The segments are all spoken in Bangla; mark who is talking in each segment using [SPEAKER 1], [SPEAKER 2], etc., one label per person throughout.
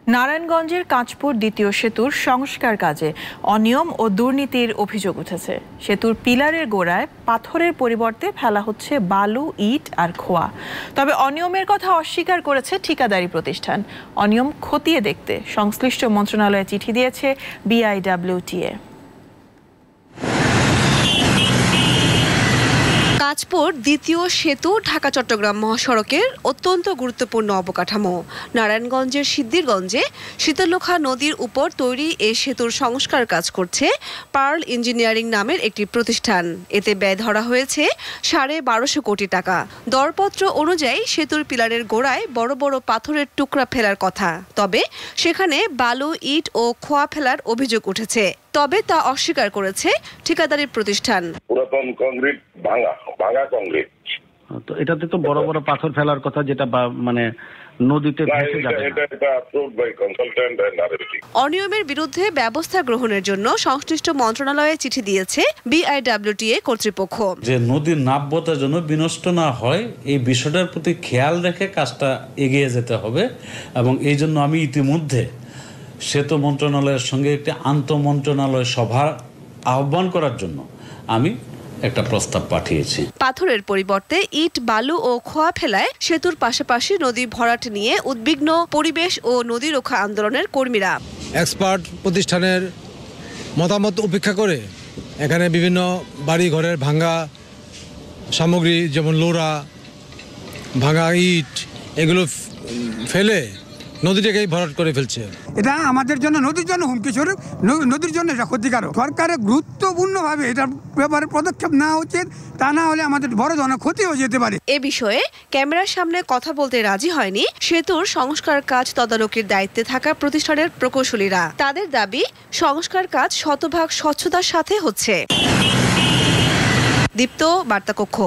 [SPEAKER 1] নারায়ণগঞ্জের কাঁচপুর দ্বিতীয় সেতুর সংস্কার কাজে অনিয়ম ও দুর্নীতির অভিযোগ উঠেছে। সেতুর পিলারের গোড়ায় পাথরের পরিবর্তে ফেলা হচ্ছে বালু, ইট আর খোয়া। তবে অনিয়মের কথা অস্বীকার করেছে ঠিকাদারি প্রতিষ্ঠান। অনিয়ম খতিয়ে দেখতে সংশ্লিষ্ট মন্ত্রণালয়ে চিঠি দিয়েছে BIWTA।
[SPEAKER 2] কাঁচপুর দ্বিতীয় সেতু ঢাকা চট্টগ্রাম মহাসড়কের অত্যন্ত গুরুত্বপূর্ণ অবকাঠামো। নারায়ণগঞ্জের সিদ্ধিরগঞ্জে শীতলক্ষ্যা নদীর উপর তৈরি এই সেতুর সংস্কার কাজ করছে পার্ল ইঞ্জিনিয়ারিং নামের একটি প্রতিষ্ঠান। এতে ব্যয় ধরা হয়েছে 1250 কোটি টাকা। দরপত্র অনুযায়ী সেতুর পিলারের গোড়ায় বড় বড় পাথরের টুকরা ফেলার কথা, তবে সেখানে বালু, ইট ও খোয়া ফেলার অভিযোগ উঠেছে। তবে তা অস্বীকার করেছে ঠিকাদারি প্রতিষ্ঠান।
[SPEAKER 3] পুরাতন কংক্রিট, ভাঙা কংক্রিট।
[SPEAKER 4] তো এটাতে তো বড় বড় পাথর ফেলার কথা, যেটা মানে নদীতে ভেসে যাবে।
[SPEAKER 2] অনিয়মের বিরুদ্ধে ব্যবস্থা গ্রহণের জন্য সংশ্লিষ্ট মন্ত্রণালয়ে চিঠি দিয়েছে BIWTA কর্তৃপক্ষ।
[SPEAKER 5] যে নদীর নাব্যতা যেন বিনষ্ট না হয়, এই বিষয়টার প্রতি খেয়াল রেখে কাজটা এগিয়ে যেতে হবে। এবং এই জন্য আমি ইতিমধ্যে সেতু মন্ত্রণালয়ের সঙ্গে একটি আন্তঃমন্ত্রণালয় সভা আহ্বান করার জন্য আমি একটা প্রস্তাব পাঠিয়েছি।
[SPEAKER 2] পাথরের পরিবর্তে ইট, বালু ও খোয়া ফেলায় সেতুর পাশাপাশি নদী ভরাট নিয়ে উদ্বিগ্ন পরিবেশ ও নদী রক্ষা আন্দোলনের কর্মীরা।
[SPEAKER 6] এক্সপার্ট প্রতিষ্ঠানের মতামত উপেক্ষা করে এখানে বিভিন্ন বাড়ি ঘরের ভাঙা সামগ্রী, যেমন লোড়া, ভাঙা ইট, এগুলো ফেলে নদীটাকেই ভরাট করে ফেলছে।
[SPEAKER 7] এটা আমাদের জন্য, নদীর জন্য হুমকি স্বরূপ, নদীর জন্য এটা ক্ষতিকারক। সরকারের গুরুত্বপূর্ণভাবে এটার ব্যাপারে পদক্ষেপ নেওয়া উচিত, তা না হলে আমাদের বড় ধরনের ক্ষতি হয়ে যেতে পারে।
[SPEAKER 2] এ বিষয়ে ক্যামেরার সামনে কথা বলতে রাজি হয়নি সেতুর সংস্কার কাজ তদারকির দায়িত্বে থাকা প্রতিষ্ঠানের প্রকৌশলীরা। তাদের দাবি, সংস্কার কাজ শতভাগ স্বচ্ছতার সাথে হচ্ছে। দীপ্ত, বার্তা কক্ষ।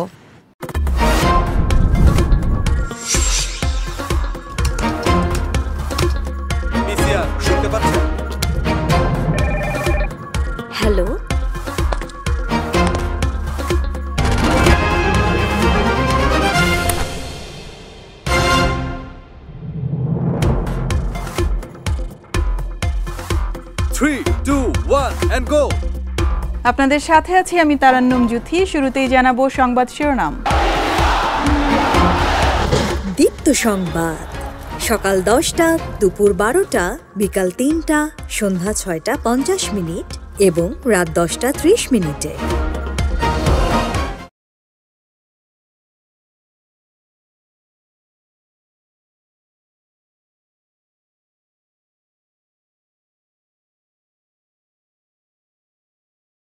[SPEAKER 8] হ্যালো,
[SPEAKER 1] আপনাদের সাথে আছি আমি তারান্নুম জুথি। শুরুতেই জানাবো সংবাদ শিরোনাম।
[SPEAKER 8] দীপ্ত সংবাদ, সকাল 10টা, দুপুর 12টা, বিকাল 3টা, সন্ধ্যা 6টা 50 মিনিট এবং রাত 10টা 30 মিনিটে।